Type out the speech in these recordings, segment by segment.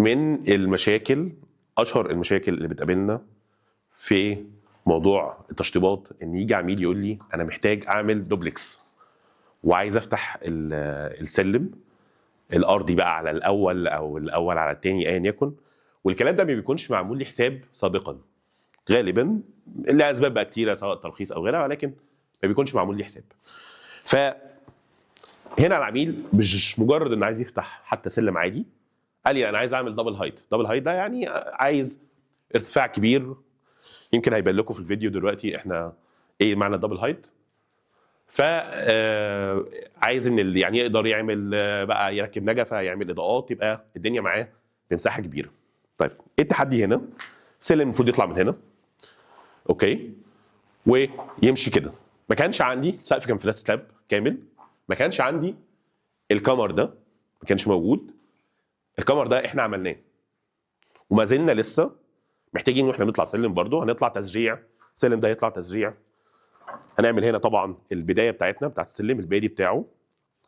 من المشاكل، اشهر المشاكل اللي بتقابلنا في موضوع التشطيبات، ان يجي عميل يقول لي انا محتاج اعمل دوبلكس وعايز افتح السلم الارضي بقى على الاول او الاول على الثاني ايا يكن، والكلام ده ما بيكونش معمول لي حساب سابقا غالبا لاسباب بقى كتيره سواء ترخيص او غيرها، ولكن ما بيكونش معمول لي حساب. فهنا العميل مش مجرد انه عايز يفتح حتى سلم عادي، قال لي انا عايز اعمل دبل هايت. دبل هايت ده يعني عايز ارتفاع كبير، يمكن هيبان لكم في الفيديو دلوقتي احنا ايه معنى دبل هايت. ف عايز ان اللي يعني يقدر يعمل بقى يركب نجفه، يعمل اضاءات، يبقى الدنيا معاه بمساحه كبيره. طيب ايه التحدي هنا؟ السلم المفروض يطلع من هنا، اوكي، ويمشي كده. ما كانش عندي سقف، كان فلات سلاب كامل، ما كانش عندي الكمر ده، ما كانش موجود. الكمر ده احنا عملناه وما زلنا لسه محتاجين واحنا بنطلع سلم برضو. هنطلع تزريع، السلم ده يطلع تزريع. هنعمل هنا طبعا البدايه بتاعتنا بتاعت السلم، البادي بتاعه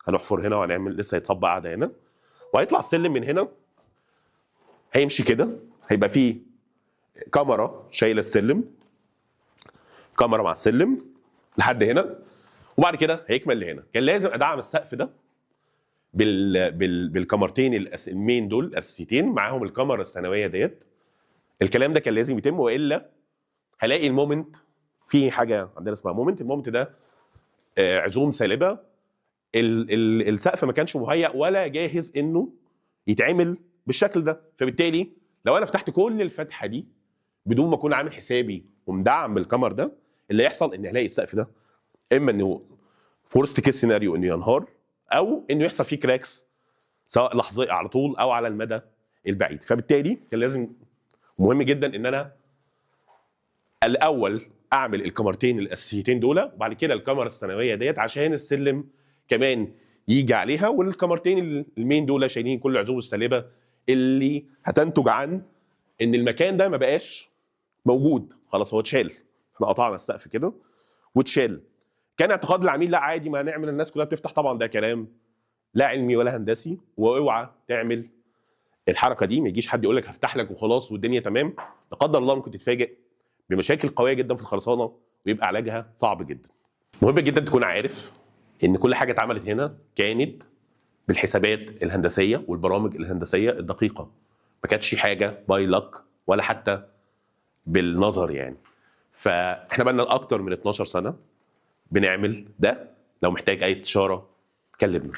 هنحفر هنا وهنعمل لسه يتصب قاعده هنا، وهيطلع السلم من هنا هيمشي كده. هيبقى فيه كاميرا شايله السلم، كاميرا مع السلم لحد هنا، وبعد كده هيكمل لهنا. كان لازم ادعم السقف ده بالكاميرتين المين دول الاساسيتين، معاهم الكاميرا الثانويه ديت. الكلام ده كان لازم يتم، والا هلاقي المومنت في حاجه عندنا اسمها مومنت. المومنت ده عزوم سالبه. السقف ما كانش مهيأ ولا جاهز انه يتعمل بالشكل ده. فبالتالي لو انا فتحت كل الفتحه دي بدون ما اكون عامل حسابي ومدعم بالكمر ده، اللي يحصل ان هلاقي السقف ده اما انه فورست كيس سيناريو انه ينهار، او انه يحصل فيه كراكس سواء لحظيه على طول او على المدى البعيد. فبالتالي كان لازم مهم جدا ان انا الاول اعمل الكاميرتين الاساسيتين دول، وبعد كده الكاميرا الثانويه ديت عشان السلم كمان يجي عليها، والكاميرتين المين دول شايلين كل العزوم السالبه اللي هتنتج عن ان المكان ده ما بقاش موجود، خلاص هو اتشال. احنا قطعنا السقف كده واتشال. كان اعتقاد العميل لا عادي ما نعمل، الناس كلها بتفتح. طبعا ده كلام لا علمي ولا هندسي، واوعى تعمل الحركه دي. ما يجيش حد يقول لك هفتح لك وخلاص والدنيا تمام، لا قدر الله ممكن تتفاجئ بمشاكل قويه جدا في الخرسانه ويبقى علاجها صعب جدا. مهم جدا تكون عارف ان كل حاجه اتعملت هنا كانت بالحسابات الهندسيه والبرامج الهندسيه الدقيقه، ما كانتش حاجه باي لك ولا حتى بالنظر يعني. فاحنا بقى اكتر من 12 سنه بنعمل ده. لو محتاج اي استشاره كلمنا.